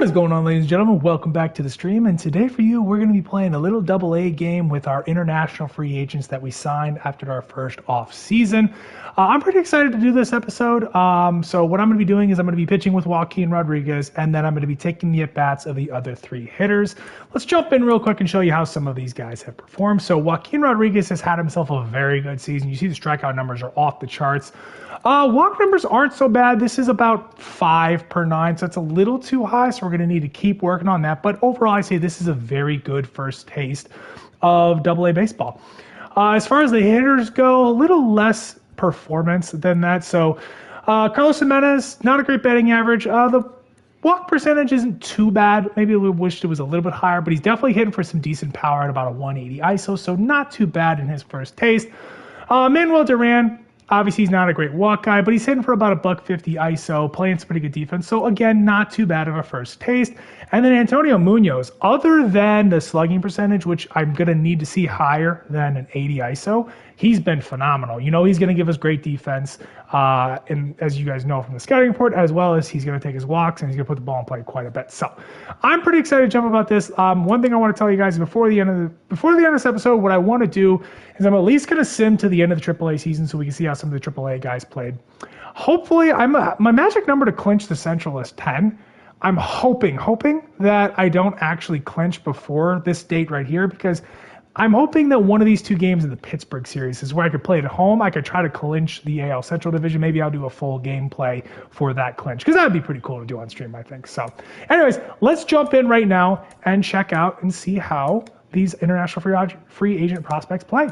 What is going on, ladies and gentlemen? Welcome back to the stream, and today for you we're going to be playing a little AA game with our international free agents that we signed after our first off season. I'm pretty excited to do this episode. So what I'm going to be doing is I'm going to be pitching with Joaquin Rodriguez, and then I'm going to be taking the at-bats of the other three hitters. Let's jump in real quick and show you how some of these guys have performed. So Joaquin Rodriguez has had himself a very good season. You see the strikeout numbers are off the charts. Walk numbers aren't so bad. This is about 5 per 9, so it's a little too high, so we're going to need to keep working on that. But overall, I say this is a very good first taste of AA baseball. As far as the hitters go, a little less performance than that. So Carlos Jimenez, not a great batting average. The walk percentage isn't too bad. Maybe we wished it was a little bit higher, but he's definitely hitting for some decent power at about a 180 ISO, so not too bad in his first taste. Manuel Duran, obviously, he's not a great walk guy, but he's hitting for about a $150 ISO, playing some pretty good defense. So again, not too bad of a first taste. And then Antonio Munoz, other than the slugging percentage, which I'm going to need to see higher than an 80 ISO, he's been phenomenal. You know, he's going to give us great defense. And as you guys know from the scouting report, as well as he's going to take his walks and he's going to put the ball in play quite a bit. So I'm pretty excited to jump about this. One thing I want to tell you guys before the end of this episode, what I want to do is I'm at least going to sim to the end of the AAA season so we can see how some of the AAA guys played. Hopefully, my magic number to clinch the Central is 10. I'm hoping that I don't actually clinch before this date right here, because I'm hoping that one of these two games in the Pittsburgh series is where I could play it at home. I could try to clinch the AL Central Division. Maybe I'll do a full gameplay for that clinch, because that would be pretty cool to do on stream, I think. So anyways, let's jump in right now and check out and see how these international free agent prospects play.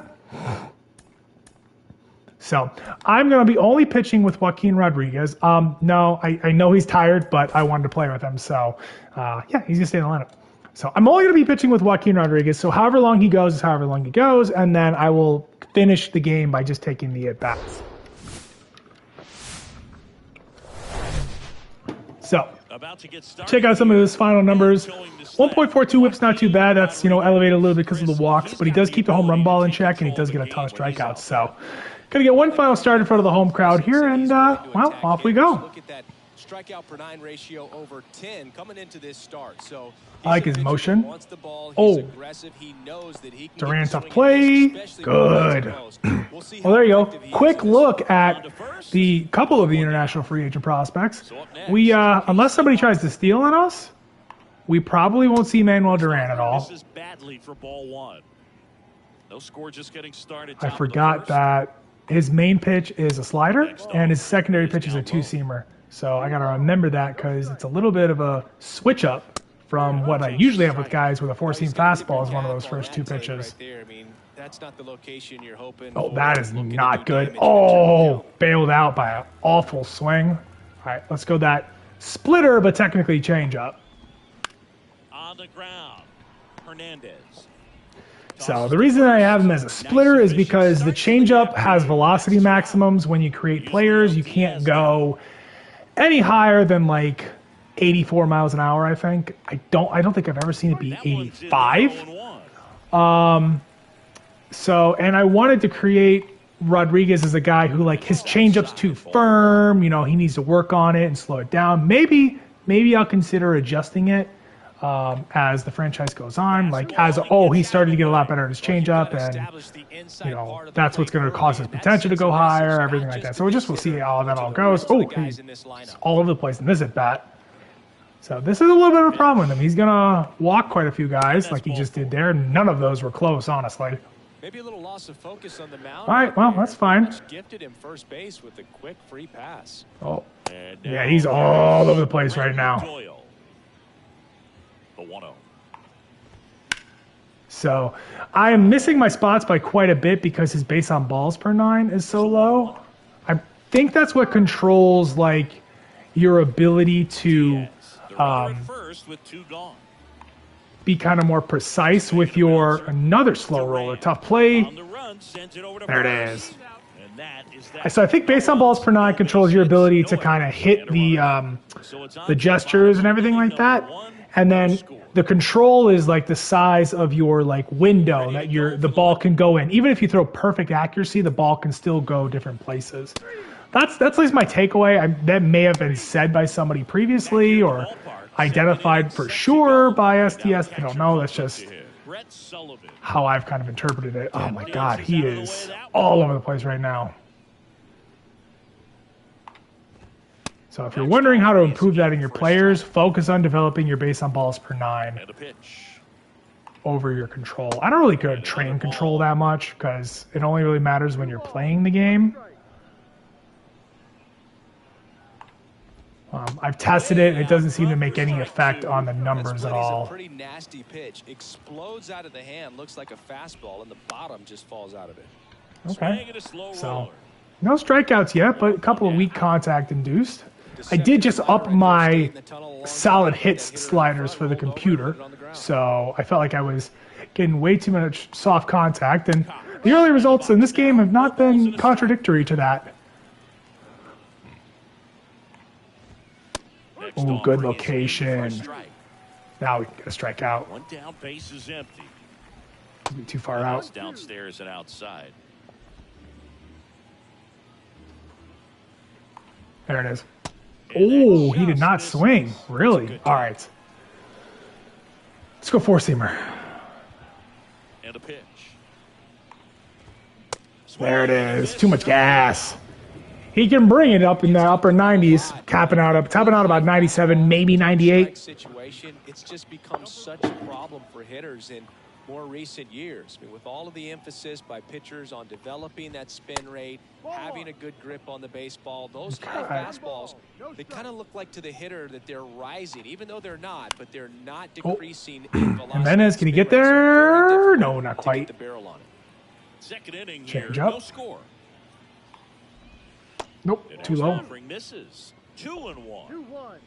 So I'm going to be only pitching with Joaquin Rodriguez. No, I know he's tired, but I wanted to play with him. So yeah, he's going to stay in the lineup. So I'm only going to be pitching with Joaquin Rodriguez. So however long he goes is however long he goes. And then I will finish the game by just taking the at-bats. So check out some of his final numbers. 1.42 whip's not too bad. That's, elevated a little bit because of the walks. But he does keep the home run ball in check, and he does get a ton of strikeouts. So going to get one final start in front of the home crowd here, and, well, off we go. Strikeout per 9 ratio over 10 coming into this start. So I like his motion. Oh, Duran tough play. Good. Well, there you go. Quick look at the couple of the international free agent prospects. We, unless somebody tries to steal on us, we probably won't see Manuel Duran at all. I forgot that his main pitch is a slider and his secondary pitch is a two-seamer. So I got to remember that, because it's a little bit of a switch up from what I usually have with guys with a four-seam fastball as one of those first two pitches. Oh, that is not good. Oh, bailed out by an awful swing. All right, let's go that splitter, but technically changeup. On the ground, Hernandez. So the reason I have him as a splitter is because the changeup has velocity maximums. When you create players, you can't go any higher than like 84 miles an hour, I think. I don't think I've ever seen it be 85. And I wanted to create Rodriguez as a guy who, like, his changeup's too firm. He needs to work on it and slow it down. Maybe I'll consider adjusting it as the franchise goes on. Like, he started to get a lot better at his changeup, and that's what's going to cause his potential to go higher, everything like that. So we'll see how that all goes. Oh, he's all over the place in this at bat. So this is a little bit of a problem with him. He's going to walk quite a few guys like he just did there. None of those were close, honestly. Maybe a little loss of focus on the mound. All right, well, that's fine. Gifted him first base with a quick free pass. Oh, yeah, he's all over the place right now. So I am missing my spots by quite a bit because his base on balls per 9 is so low. I think that's what controls, like, your ability to be kind of more precise with your another slow roller. Tough play. There it is. So I think based on balls per 9 controls your ability to kind of hit the gestures and everything like that. And then the control is like the size of your window that the ball can go in. Even if you throw perfect accuracy, the ball can still go different places. That's at least my takeaway. That may have been said by somebody previously, or identified for sure by STS. I don't know. That's just how I've kind of interpreted it. Oh my God, he is all over the place right now. So if you're wondering how to improve that in your players, focus on developing your base on balls per 9 over your control. I don't really go to train control that much because it only really matters when you're playing the game. I've tested it. It doesn't seem to make any effect on the numbers at all. Pretty nasty pitch. Explodes out of the hand. Looks like a fastball, and the bottom just falls out of it. Okay. So no strikeouts yet, but a couple of weak contact induced. I did just up my solid hits sliders for the computer, so I felt like I was getting way too much soft contact, and the early results in this game have not been contradictory to that. Ooh, good location. Now we can get a strikeout. One down, base is empty. Too far out. Downstairs and outside. There it is. Oh, he did not swing. Really? All right. Let's go four-seamer. And a pitch. There it is. Too much gas. He can bring it up in the upper 90s, topping out about 97, maybe 98. Situation, it's just become such a problem for hitters in more recent years. I mean, with all of the emphasis by pitchers on developing that spin rate, having a good grip on the baseball, those high fastballs, they kind of look like to the hitter that they're rising, even though they're not, but they're not decreasing in velocity. Jimenez, can he get there? No, not quite. The barrel on it. Second inning Change here, up. no score. Nope, too low. Misses. 2-1.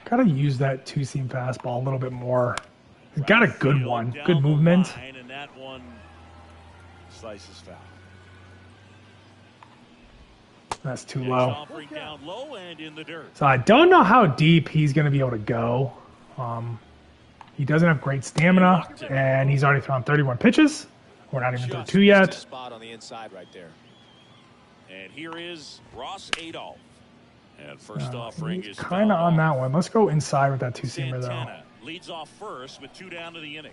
Gotta use that two-seam fastball a little bit more. He's got a good one. Good movement. And that one slices foul. That's too low. Down low and in the dirt. So I don't know how deep he's going to be able to go. He doesn't have great stamina, and he's already thrown 31 pitches. We're not even through 2 yet. Spot on the inside right there. And here is Ross Adolph. And first offering is kind of on that one. Let's go inside with that two-seamer, though. Leads off first with 2 down to the inning.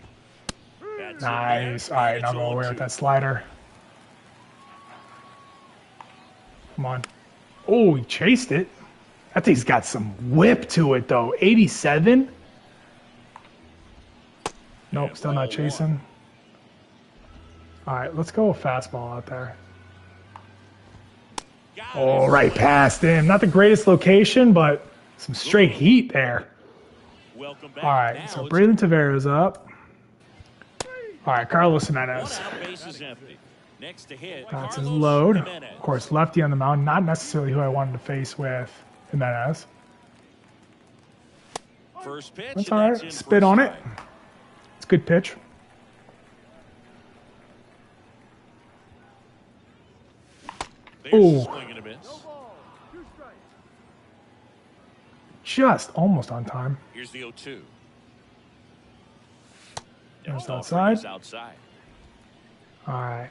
That's nice. All right, now go away with that slider. Come on. Oh, he chased it. That thing's got some whip to it, though. 87. Nope, still not chasing. All right, let's go fastball out there. Oh, right past him. Not the greatest location, but some straight heat there. All right, so Braylon Tavares up. All right, Carlos Jimenez. That's his load. Of course, lefty on the mound. Not necessarily who I wanted to face with Jimenez. That's all right. Spit on it. It's a good pitch. Oh. Just almost on time. Here's the 0-2. There's outside. All right.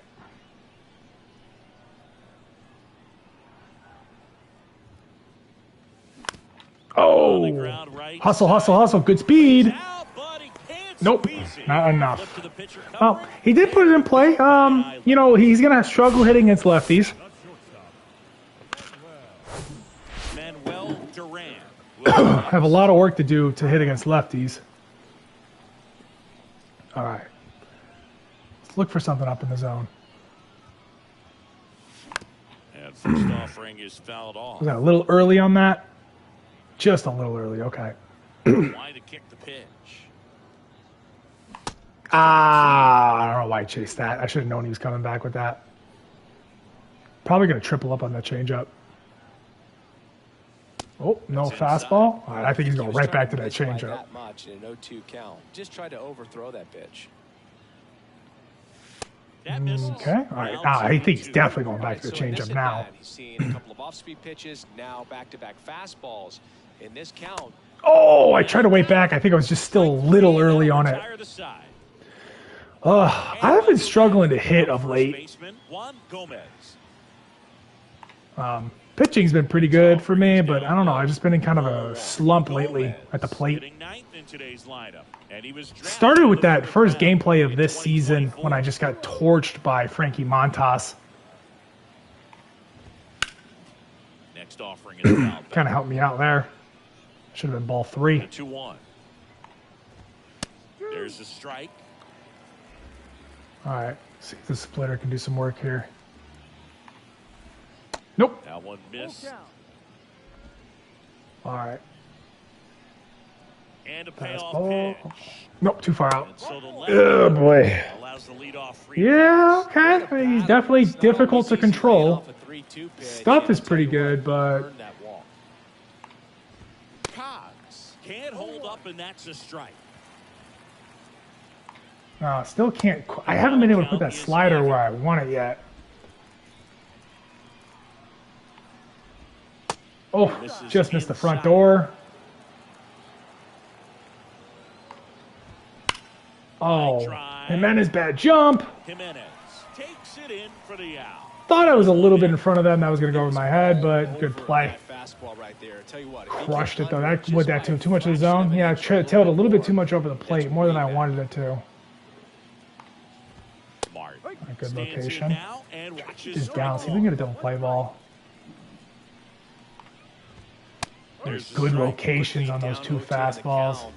Oh. Hustle, hustle, hustle. Good speed. Nope. Not enough. Well, he did put it in play. You know, he's going to struggle hitting against lefties. Have a lot of work to do to hit against lefties. All right. Let's look for something up in the zone. And first offering is fouled off. Was that a little early on that? Just a little early. Okay. Why to kick the pitch? I don't know why I chased that. I should have known he was coming back with that. Probably going to triple up on that changeup. Oh, no fastball. All right, I think he's going right back to that changeup. That much in an 0-2 count. Just tried to overthrow that pitch. Okay. All right. I think he's definitely going back to the changeup now. He's seen a couple of off-speed pitches, now back-to-back fastballs. In this count. Oh, I tried to wait back. I think I was just still a little early on it. I've been struggling to hit of late. Pitching's been pretty good for me, but I don't know. I've just been in kind of a slump lately at the plate. Started with that first gameplay of this season when I just got torched by Frankie Montas. Next offering kind of helped me out there. Should have been ball 3. 2-1. There's a strike. All right, see if the splitter can do some work here. Nope. That one missed. All right. And a payoff Fastball. pitch. Nope, too far out. So the Oh boy. allows the leadoff Yeah, okay. He's definitely difficult to control. Stuff is pretty good, but Cox can't hold up, and that's a strike. still can't. I haven't been able to put that slider where I want it yet. Oh, just missed the front door. Oh, Jimenez bad jump. Jimenez takes it in for the out. Thought I was a little bit in front of them. That was going to go over my head, but good play. Crushed it though. That would that too much of the zone. Yeah, tailed a little bit too much over the plate, more than I wanted it to. A good location. Just down. See if we can get a double play ball. There's good locations on those 2 fastballs.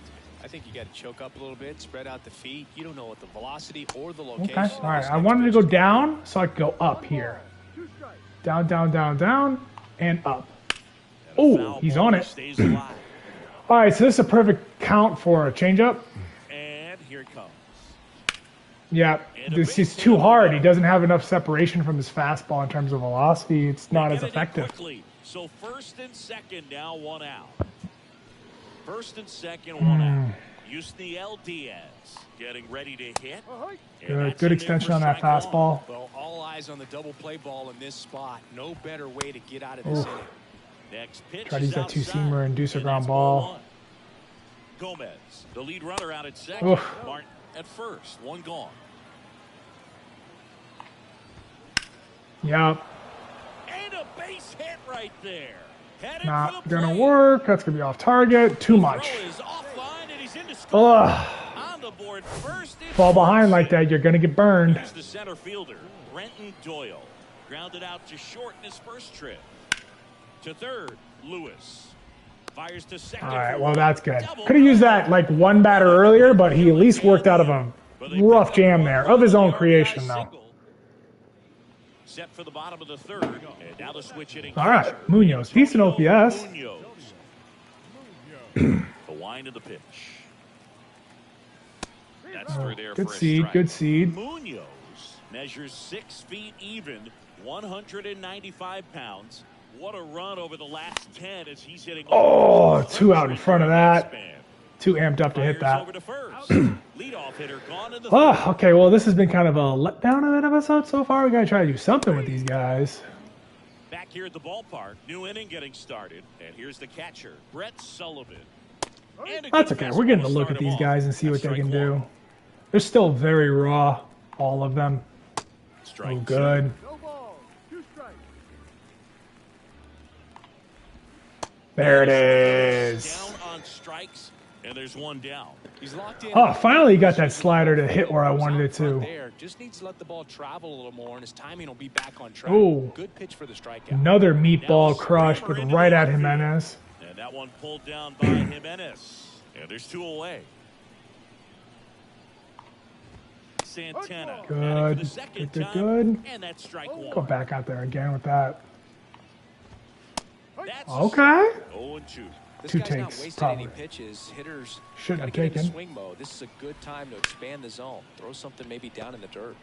I think you got to choke up a little bit, spread out the feet. You don't know what the velocity or the location. Okay, all right. I wanted to go down, so I could go up here. Down, down, down, down, and up. Oh, he's on it. All right, so this is a perfect count for a changeup. And here it comes. Yeah, this is too hard. He doesn't have enough separation from his fastball in terms of velocity. It's not as effective. So first and second now, 1 out. First and second, 1 out. Yusniel Diaz getting ready to hit. Good extension on that fastball. Well, all eyes on the double play ball in this spot. No better way to get out of this inning. Next pitch. Try to use that 2-seamer, induce a ground ball. Gomez, the lead runner out at second. Martin at first, 1 gone. Yep. And a base hit right there. Not gonna work. That's gonna be off target. Too much. Ugh. Fall behind like that, you're gonna get burned. Here's the center fielder, Brenton Doyle, grounded out to short in his first trip. To third, Lewis fires to second. All right, well that's good. Could have used that like 1 batter earlier, but he at least worked out of a rough jam there of his own creation, though. Set for the bottom of the 3rd, and now the switch hitting. All right, Munoz, decent OPS. The wind of the pitch. That's through there Good for a seed, strike. good seed. Munoz measures 6 feet even, 195 pounds. What a run over the last 10 as he's hitting. Oh, 2 out in front of that. Too amped up to hit that. Oh, okay, well, this has been kind of a letdown of an episode so far. We got to try to do something with these guys. Back here at the ballpark, new inning getting started. And here's the catcher, Brett Sullivan. That's okay. We're getting to look at these guys and see what they can do. They're still very raw, all of them. Oh, good. There it is. Down on strikes, and there's 1 down. He's locked in. Oh, finally got that slider to hit where I wanted it to. Just needs to let the ball travel a little more, and his timing will be back on track. Oh, good pitch for the strikeout. Another meatball crush, but right at Jimenez. And that one pulled down by Jimenez. And there's 2 away. Santana. Good. Good. And that's strike 1. Go back out there again with that. That's okay. 0-2. This 2 guy's takes, not wasting probably. any pitches. Hitters Shouldn't have gotta get into taken. swing mode. This is a good time to expand the zone. Throw something maybe down in the dirt.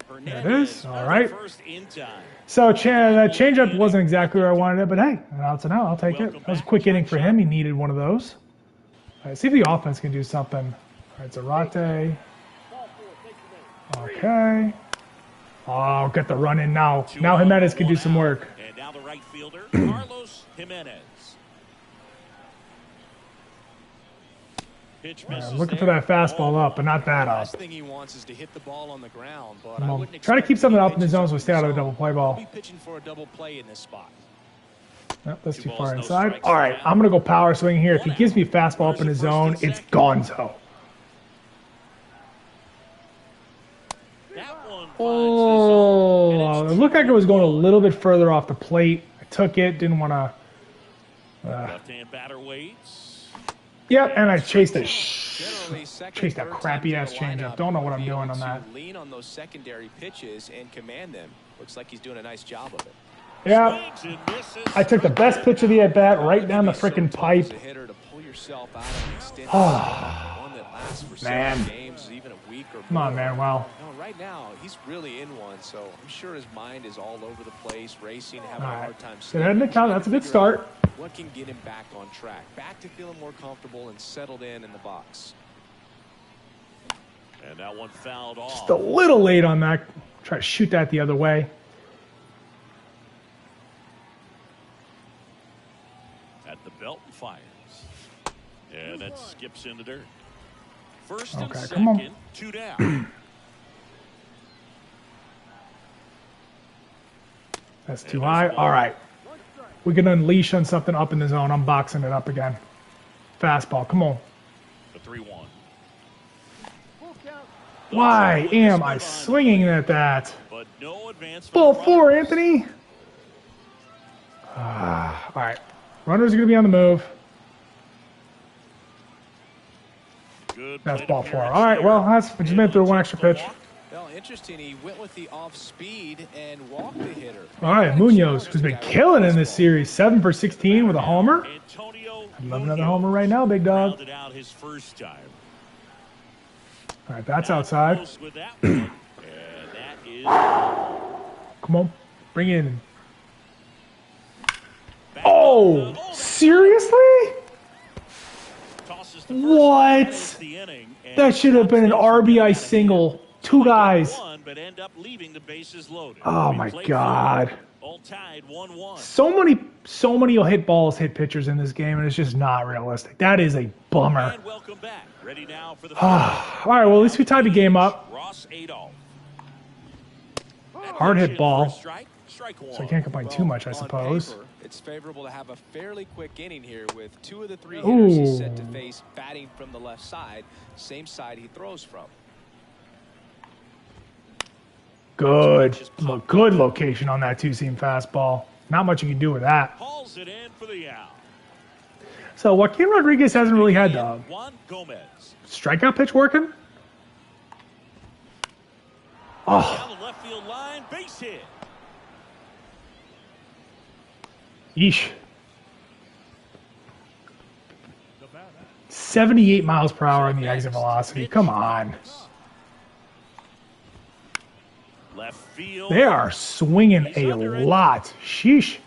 There it is. All right. First in time. So that changeup wasn't exactly where I wanted it, but hey, an out's an out. I'll take it. That was a quick inning for him. He needed one of those. All right, see if the offense can do something. All right, Zarate. Okay. Oh, get the run in now. Now Jimenez can do some work. And now the right fielder, Carlos Jimenez. pitch I'm misses looking for there. that fastball up, but not that up. Last thing he wants is to hit the ball on the ground, but Come I on. wouldn't Try to expect keep something any up in the pitches zone so we stay out of the double play ball. He'll be pitching for a double play in this spot. Nope, that's too balls, far no inside. strikes, All right, I'm going to go power swing here. If he gives me a fastball up in the zone, it's gonzo. That one finds the zone, and Oh, it's it looked like it was going a 2-1. little bit further off the plate. I took it, didn't want to. Left-hand batter waits. Yep, and I chased it. Generally, second, Chase that third crappy time ass through the changeup. lineup, Don't know what he'll I'm be doing able on that. to lean on those secondary pitches and command them. Looks like he's doing a nice job of it. Yeah, Swings and misses. I took the best pitch of the at bat right down the freaking pipe. As a hitter to pull yourself out of an extended Oh, one that lasts for man. several games, even a week or more. Come on, man. Wow. No, right now he's really in one, so I'm sure his mind is all over the place, racing, having All a right. hard time Sit ahead in the sleeping, count. trying That's a to good figure out start. what can get him back on track, back to feeling more comfortable and settled in the box. And that one fouled off. Just a little late on that. Try to shoot that the other way. At the belt and fires. And that skips in the dirt. First and Okay, come on. second, 2 down. That's too high. All right. We can unleash on something up in the zone. I'm boxing it up again. Fastball. Come on. The 3-1. Why am I swinging at that? But no advance. Ball four, Anthony. All right. Runners are going to be on the move. Good That's plate ball four. appearance All right. there. Well, that's just meant through one extra pitch. Well, interesting. He went with the off speed and walked the hitter. All right. Munoz, who's been killing in this series, 7 for 16 with a homer. Antonio I'd love another homer right now, big dog. rounded out his first time. All right. That's outside. Close with that one. And that is Come on. Bring it in. back Oh, on the- seriously? Tosses the first What? settles the inning, and That should have been an stops RBI the single. Two guys. one, but end up leaving the bases loaded. Oh We my played God. four, all tied 1-1. So many hit balls hit pitchers in this game, and it's just not realistic. That is a bummer. And welcome back. Ready now for the All right, well, at least we tied the game up. Ross Adolph. Hard hit ball. Strike one. So I can't complain too much, I On suppose. paper, it's favorable to have a fairly quick inning here with 2 of the 3 hitters he's set to Ooh. face batting from the left side, same side he throws from. Good. Good location on that two-seam fastball. Not much you can do with that. Hauls it in for the out. So Joaquin Rodriguez hasn't really had the Juan Gomez. strikeout pitch working. Oh, Down the left field line, base hit. yeesh. 78 miles per hour in the exit velocity. Come on. Left field. They are swinging a lot. Sheesh.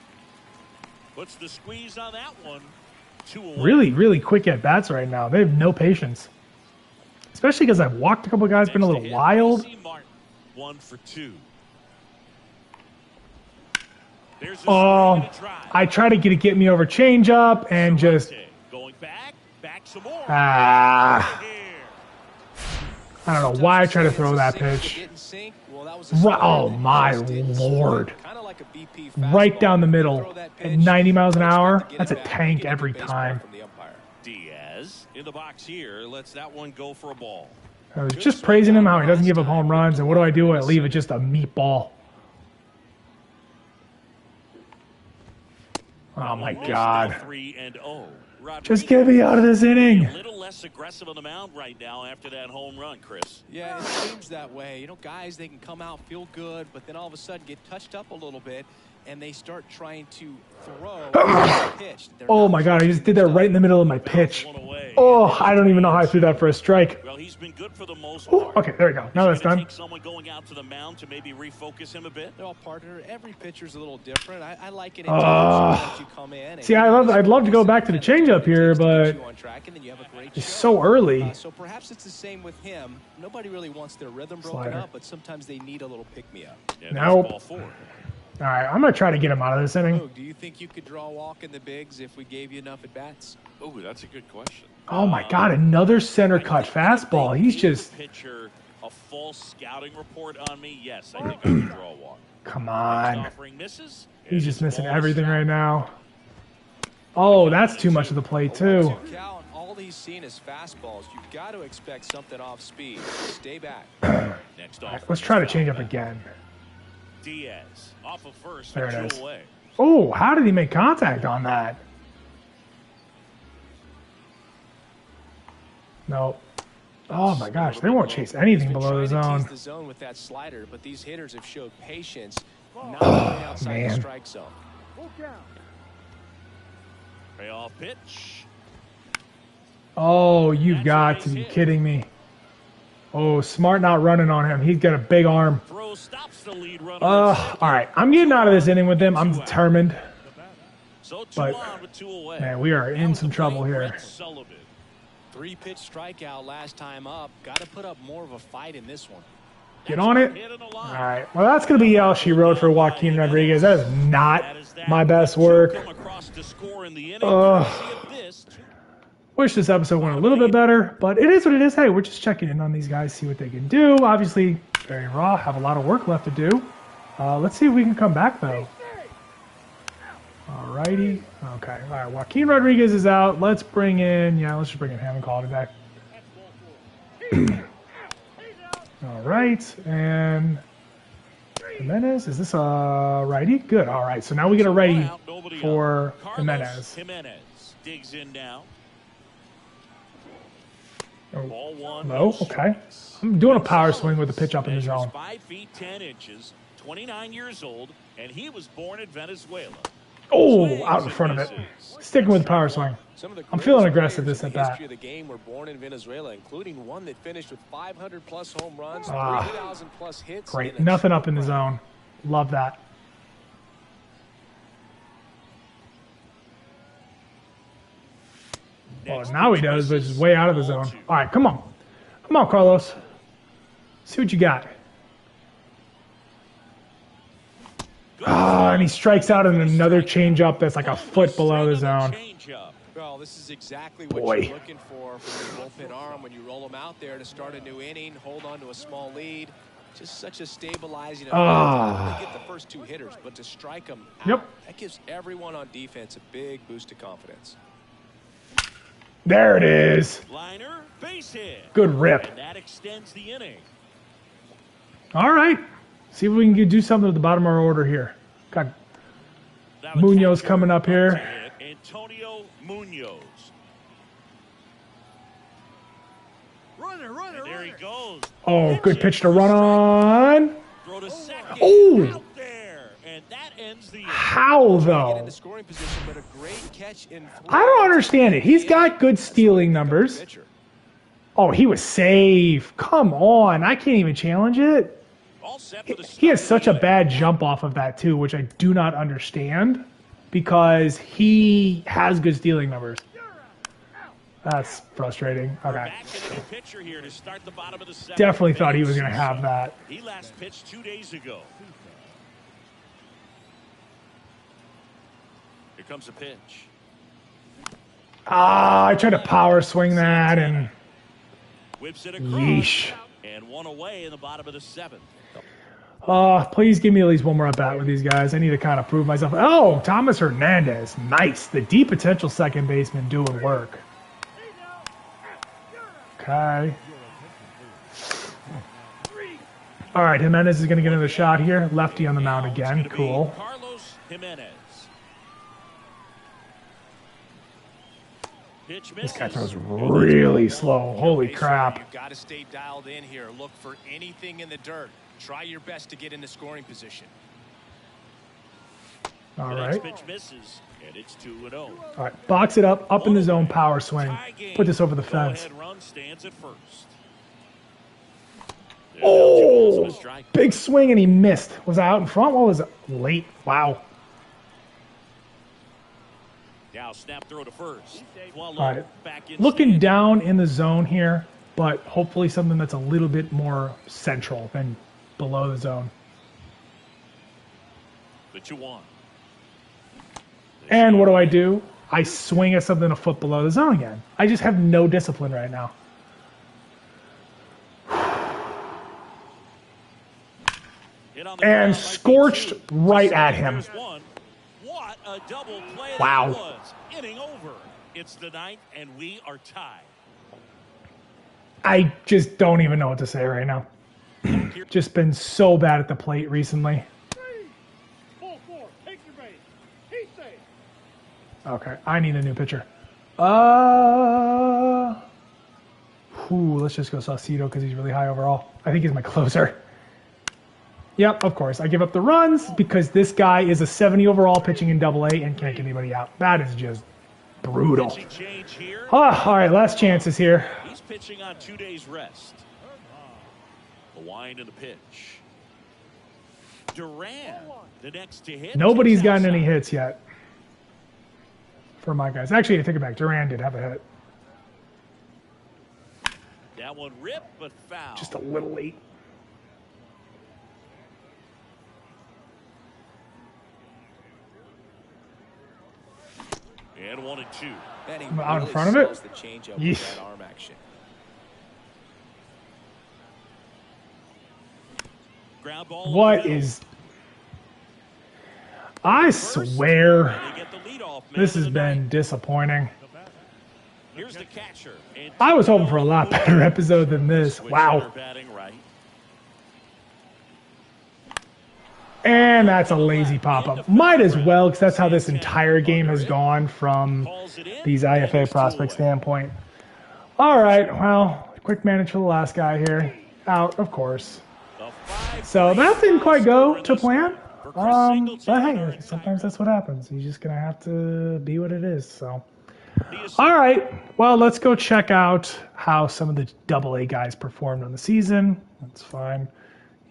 Puts the squeeze on that one. 2 away. Really, really quick at bats right now. They have no patience. Especially because I've walked a couple of guys, been a Next little to hit, wild. Casey Martin, 1 for 2. There's a Oh, swing and a drive. I try to get me over changeup and just Going back some more. I Here. don't know why I try to throw that pitch. Oh my lord! Right down the middle at 90 miles an hour. That's a tank every time. Diaz in the box here. Lets that one go for a ball. I was just praising him how he doesn't give up home runs, and what do? I leave it just a meatball. Oh my God! 3-0. Just get me out of this inning. A little less aggressive on the mound right now after that home run, Chris. Yeah, it seems that way. You know, guys, they can come out, feel good, but then all of a sudden get touched up a little bit, and they start trying to throw a pitch. Oh my God! I just did that right in the middle of my pitch. Oh, I don't even know how I threw that for a strike. Well, he's been good for the most Ooh, part. okay, there we go. Now that's Is it gonna done. Take someone going out to the mound to maybe refocus him a bit. Well, partner, every pitcher's a little different. I like it in times you come in. And See, I'd love to go back to the changeup here, but it's so early. So perhaps it's the same with him. Nobody really wants their rhythm broken Slider. up, but sometimes they need a little pick-me-up. And Nope. that's ball 4. All right, I'm going to try to get him out of this inning. Do you think you could draw a walk in the bigs if we gave you enough at bats? Oh, that's a good question. Oh my God, another center cut fastball. He's just. Pitcher, a false scouting report on me. Yes, I think I can draw a walk. Come on. Misses. He's just missing everything right now. Oh, that's too much of the play, too. All he's seen is fastballs. You've got to expect something off speed. Stay back. Next Right, let's try to change up again. Diaz off of first. There it is. Away. Oh, how did he make contact on that? No. Oh my gosh, they won't chase anything below the zone. The zone with that slider, but these hitters have showed patience, not going outside the strike zone. Payoff pitch. Oh, you've got to be kidding me. Oh, Smart not running on him. He's got a big arm. All right, I'm getting out of this inning with him. I'm determined. But, man, we are in some trouble here. 3-pitch strikeout last time up. Got to put up more of a fight in this one. Get on it. All right. Well, that's going to be all she wrote for Joaquin Rodriguez. That is not my best work. Wish this episode went a little bit better, but it is what it is. Hey, we're just checking in on these guys, see what they can do. Obviously, very raw, have a lot of work left to do. Let's see if we can come back, though. All righty. Okay. All right, Joaquin Rodriguez is out. Let's bring in, let's just bring in him and call it a day. All right, and Jimenez, is this a righty? Good, all right. So now we get a righty for Jimenez. Jimenez digs in now. Oh, low, okay. I'm doing a power swing with the pitch up in the zone. 5 feet 10 inches, 29 years old, and he was born in Venezuela. Oh, out in front of it. Sticking with the power swing. I'm feeling aggressive this at bat. The game were born in Venezuela, including one that finished with 500-plus home runs, 3,000-plus hits. Great, nothing up in the zone. Love that. Well, now he does, but it's way out of the zone. All right, come on. Come on, Carlos. See what you got. And he strikes out in another changeup that's like a foot below the zone. Well, this is exactly what you're looking for from your bullpen arm when you roll them out there to start a new inning, hold on to a small lead. Just such a stabilizing effect. They get the first 2 hitters, but to strike them out, that gives everyone on defense a big boost of confidence. There it is. Liner, base hit. Good rip. And that extends the inning. All right. See if we can do something at the bottom of our order here. Got Munoz coming up here. Antonio Munoz. Runner. There he goes. Oh, good pitch to run on. Throw to second. Oh. Out there. And that ends the How, though? I don't understand it. He's got good stealing numbers. Oh, he was safe. Come on. I can't even challenge it. He has such a bad jump off of that, too, which I do not understand because he has good stealing numbers. That's frustrating. Okay. Definitely thought he was going to have that. He last pitched 2 days ago. Here comes a pitch. I tried to power swing that and whips it across. Yeesh. And 1 away in the bottom of the 7th. Please give me at least one more at bat with these guys. I need to kind of prove myself. Oh, Thomas Hernandez. Nice. The deep potential second baseman doing work. Okay. All right, Jimenez is going to get another shot here. Lefty on the mound again. Cool. Carlos Jimenez. This guy throws really slow. Holy crap. You've got to stay dialed in here. Look for anything in the dirt. Try your best to get in the scoring position. All right. Pitch misses, and it's 2-0. All right, box it up in the zone, power swing. Put this over the fence. Run stands at first. Oh, big swing and he missed. Was that out in front? What was it? Late. Wow. Now snap throw to first. All right, looking down in the zone here, but hopefully something that's a little bit more central than below the zone. The 2-1. And what do? I swing at something a foot below the zone again. I just have no discipline right now. And scorched right at him. What a double play wow. That was. Inning over. It's the 9th, and we are tied. I just don't even know what to say right now. Just been so bad at the plate recently. 3-4. Take your base. He's safe. Okay, I need a new pitcher. Let's just go Saucedo because he's really high overall. I think he's my closer. Yep, of course. I give up the runs because this guy is a 70 overall pitching in Double-A and can't get anybody out. That is just brutal. All right, last chances here. He's pitching on 2 days rest. The wind and the pitch. Duran, the next to hit. Nobody's gotten any hits yet for my guys. Actually, I take it back. Duran did have a hit. That one ripped, but foul. Just a little late. And 1-2. I'm out in front of it. That arm action. What is... I swear this has been disappointing. I was hoping for a lot better episode than this. Wow. And that's a lazy pop-up. Might as well, because that's how this entire game has gone from these IFA prospect standpoint. All right, well, quick manage for the last guy here. Out, of course. So that didn't quite go to plan. But hey, sometimes that's what happens. You're just going to have to be what it is. So, all right. Well, let's go check out how some of the Double-A guys performed on the season. That's fine.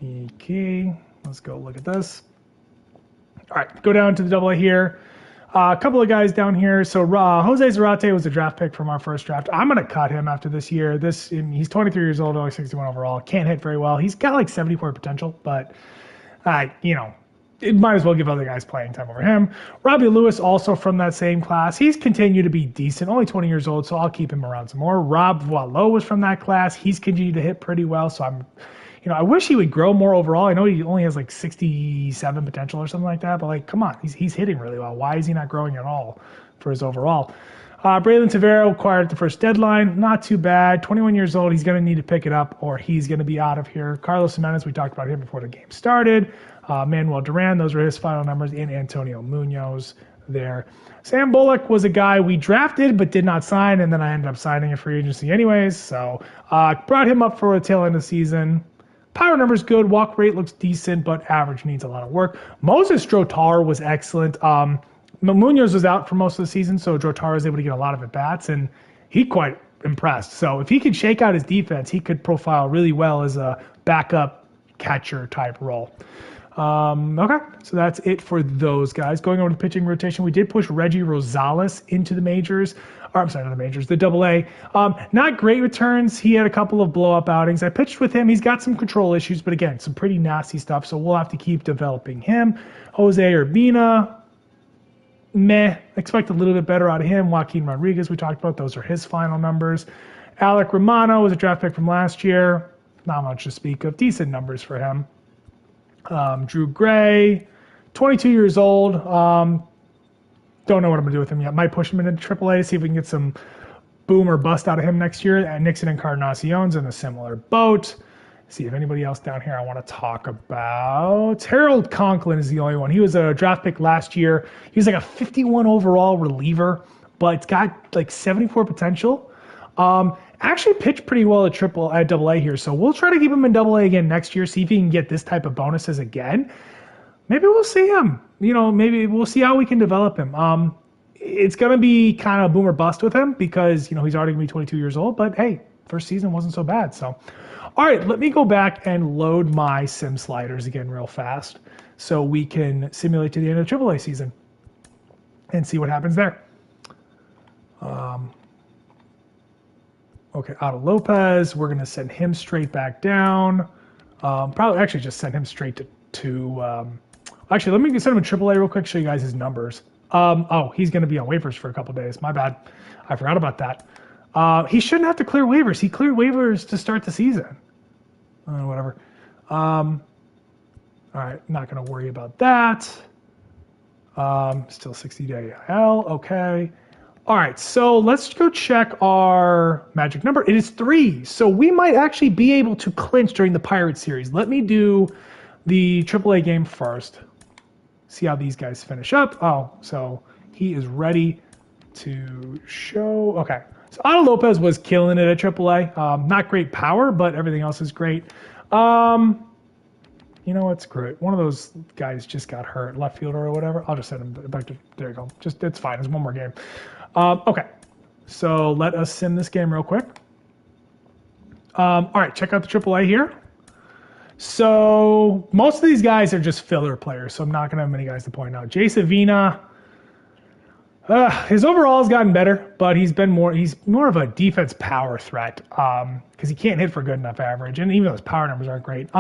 Okay. Let's go look at this. All right. Go down to the Double-A here. A couple of guys down here. So Jose Zarate was a draft pick from our first draft. I'm going to cut him after this year. He's 23 years old, only 61 overall. Can't hit very well. He's got like 74 potential, but it might as well give other guys playing time over him. Robbie Lewis, also from that same class. He's continued to be decent, only 20 years old, so I'll keep him around some more. Rob Boileau was from that class. He's continued to hit pretty well, so I wish he would grow more overall. I know he only has like 67 potential or something like that, but come on, he's hitting really well. Why is he not growing at all for his overall? Braylon Tavera acquired at the first deadline. Not too bad. 21 years old. He's going to need to pick it up or he's going to be out of here. Carlos Jimenez, we talked about him before the game started. Manuel Duran, those were his final numbers. And Antonio Munoz there. Sam Bullock was a guy we drafted but did not sign, and then I ended up signing a free agency anyways. So brought him up for a tail end of the season. Power numbers good. Walk rate looks decent, but average needs a lot of work. Moses Drotar was excellent. Munoz was out for most of the season, so Drotar was able to get a lot of at-bats, and he quite impressed. So if he could shake out his defense, he could profile really well as a backup catcher type role. Okay, so that's it for those guys. Going over to the pitching rotation, we did push Reggie Rosales into the majors. Or, I'm sorry, not the majors, the Double-A. Not great returns. He had a couple of blow-up outings. I pitched with him. He's got some control issues, but again, some pretty nasty stuff, so we'll have to keep developing him. Jose Urbina, meh. Expect a little bit better out of him. Joaquin Rodriguez, we talked about. Those are his final numbers. Alec Romano was a draft pick from last year. Not much to speak of. Decent numbers for him. Drew Gray, 22 years old. Don't know what I'm going to do with him yet. Might push him into AAA, see if we can get some boom or bust out of him next year. And Nixon Encarnacion's in a similar boat. See if anybody else down here I want to talk about. Harold Conklin is the only one. He was a draft pick last year. He was like a 51 overall reliever, but it's got like 74 potential. Actually pitched pretty well at Double-A here, so we'll try to keep him in Double-A again next year, see if he can get this type of bonuses again. Maybe we'll see him. Maybe we'll see how we can develop him. It's going to be kind of boom or bust with him because, he's already going to be 22 years old, but hey, first season wasn't so bad. So, all right, let me go back and load my sim sliders again real fast so we can simulate to the end of the AAA season and see what happens there. Okay, Otto Lopez, we're going to send him straight back down. Probably actually just send him straight to Actually, let me send him a AAA real quick, show you guys his numbers. Oh, he's going to be on waivers for a couple days. My bad. I forgot about that. He shouldn't have to clear waivers. He cleared waivers to start the season. Whatever. All right, not going to worry about that. Still 60-day IL. Okay. All right, so let's go check our magic number. It is 3, so we might actually be able to clinch during the Pirates series. Let me do the AAA game first. See how these guys finish up. Oh, so he is ready to show. Okay, so Otto Lopez was killing it at AAA. Not great power, but everything else is great. You know what? Screw it. One of those guys just got hurt, left fielder or whatever. I'll just send him back to. There you go. Just it's fine. It's one more game. Okay, so let us sim this game real quick. All right, check out the AAA here. So most of these guys are just filler players, so I'm not going to have many guys to point out. Jay Savina, his overall has gotten better, but he's more of a defense power threat because he can't hit for good enough average, and even though his power numbers aren't great.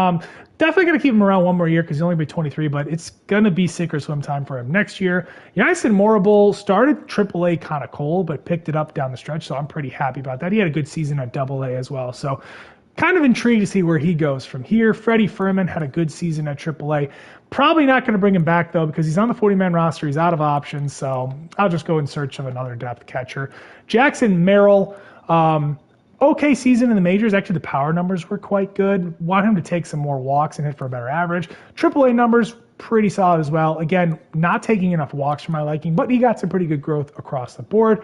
Definitely going to keep him around one more year because he's only been 23, but it's going to be sink or swim time for him next year. Yasin Morrible started AAA kind of cold, but picked it up down the stretch, so I'm pretty happy about that. He had a good season at AA as well, so kind of intrigued to see where he goes from here. Freddie Furman had a good season at AAA. Probably not going to bring him back, though, because he's on the 40-man roster. He's out of options, so I'll just go in search of another depth catcher. Jackson Merrill, okay season in the majors. Actually, the power numbers were quite good. Want him to take some more walks and hit for a better average. AAA numbers, pretty solid as well. Again, not taking enough walks for my liking, but he got some pretty good growth across the board.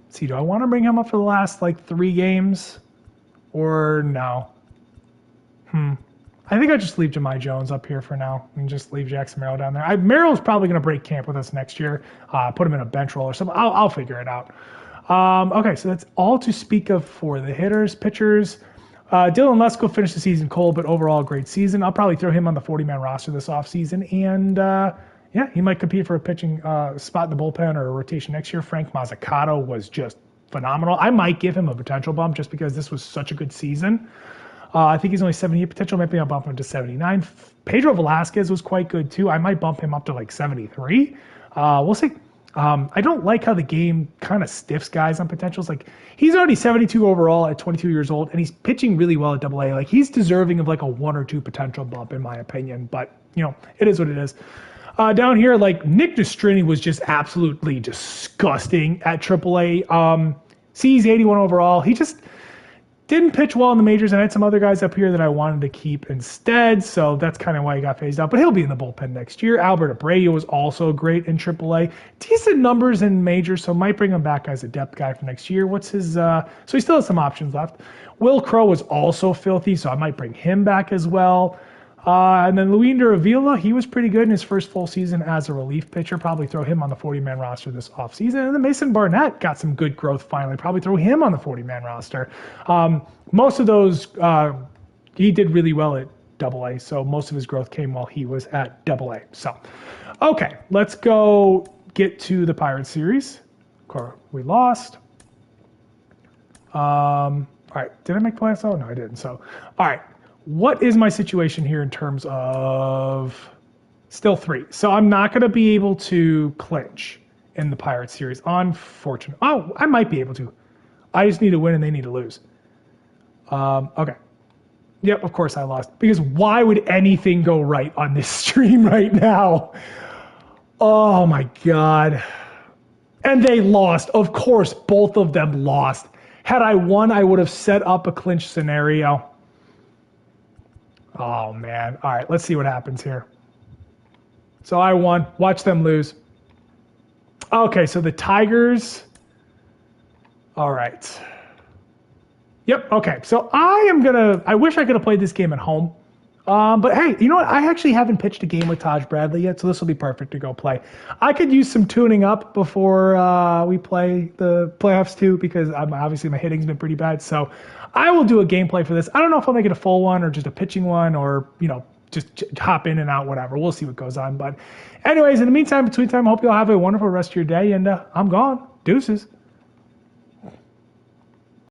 See, do I want to bring him up for the last, 3 games? Or no? I think I just leave Jahmai Jones up here for now and just leave Jackson Merrill down there. Merrill's probably going to break camp with us next year. Put him in a bench role or something. I'll figure it out. Okay, so that's all to speak of for the hitters. Pitchers, Dylan Lesko finished the season cold, but overall great season. I'll probably throw him on the 40-man roster this offseason. And yeah, he might compete for a pitching spot in the bullpen or a rotation next year. Frank Mazzucato was just phenomenal. I might give him a potential bump just because this was such a good season. I think he's only 78 potential. Maybe I'll bump him to 79. Pedro Velasquez was quite good too. I might bump him up to 73. We'll see. I don't like how the game kind of stiffs guys on potentials. He's already 72 overall at 22 years old, and he's pitching really well at AA. He's deserving of a 1 or 2 potential bump in my opinion. But it is what it is. Down here, Nick Destrini was just absolutely disgusting at AAA. He's 81 overall. He just didn't pitch well in the majors, and I had some other guys up here that I wanted to keep instead, so that's kind of why he got phased out. But he'll be in the bullpen next year. Albert Abreu was also great in AAA. Decent numbers in majors, so might bring him back as a depth guy for next year. What's his? So he still has some options left. Will Crow was also filthy, so I might bring him back as well. And then Luinder Avila, he was pretty good in his first full season as a relief pitcher. Probably throw him on the 40-man roster this offseason. And then Mason Barnett got some good growth finally. Probably throw him on the 40-man roster. Most of those, he did really well at AA, so most of his growth came while he was at AA. So, okay, let's go get to the Pirates series. Of course, we lost. All right, did I make playoffs? Oh, no, I didn't. So, all right. What is my situation here in terms of still 3? So I'm not going to be able to clinch in the Pirates series. Unfortunately. Oh, I might be able to. I just need to win and they need to lose. Okay. Yep, of course I lost. Because why would anything go right on this stream right now? Oh my God. And they lost. Of course, both of them lost. Had I won, I would have set up a clinch scenario. Oh, man. All right, let's see what happens here. So I won. Watch them lose. Okay, so the Tigers. All right. Yep, okay. So I wish I could have played this game at home. But hey, you know what? I actually haven't pitched a game with Taj Bradley yet, so this will be perfect to go play. I could use some tuning up before we play the playoffs too, because obviously my hitting's been pretty bad. So I will do a gameplay for this. I don't know if I'll make it a full one or just a pitching one or, just hop in and out, whatever. We'll see what goes on. But anyways, in the meantime, between time, I hope you all have a wonderful rest of your day, and I'm gone. Deuces.